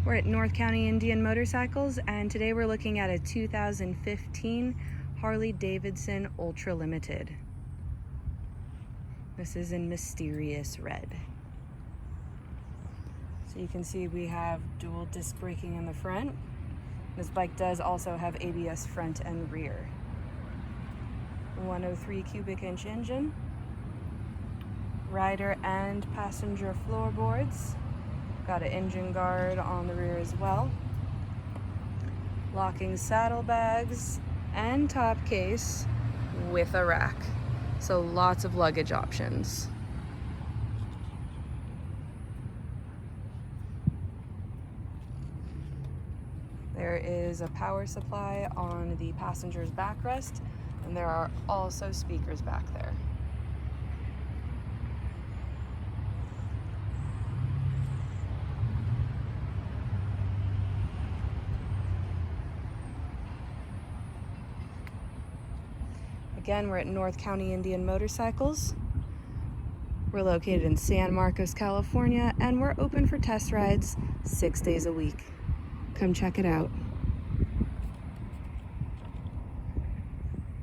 We're at North County Indian Motorcycles, and today we're looking at a 2015 Harley-Davidson Ultra Limited. This is in mysterious red. So you can see we have dual disc braking in the front. This bike does also have ABS front and rear. 103 cubic inch engine. Rider and passenger floorboards. Got an engine guard on the rear as well. Locking saddlebags and top case with a rack. So lots of luggage options. There is a power supply on the passenger's backrest, and there are also speakers back there. Again, we're at North County Indian Motorcycles. We're located in San Marcos, California, and we're open for test rides 6 days a week. Come check it out.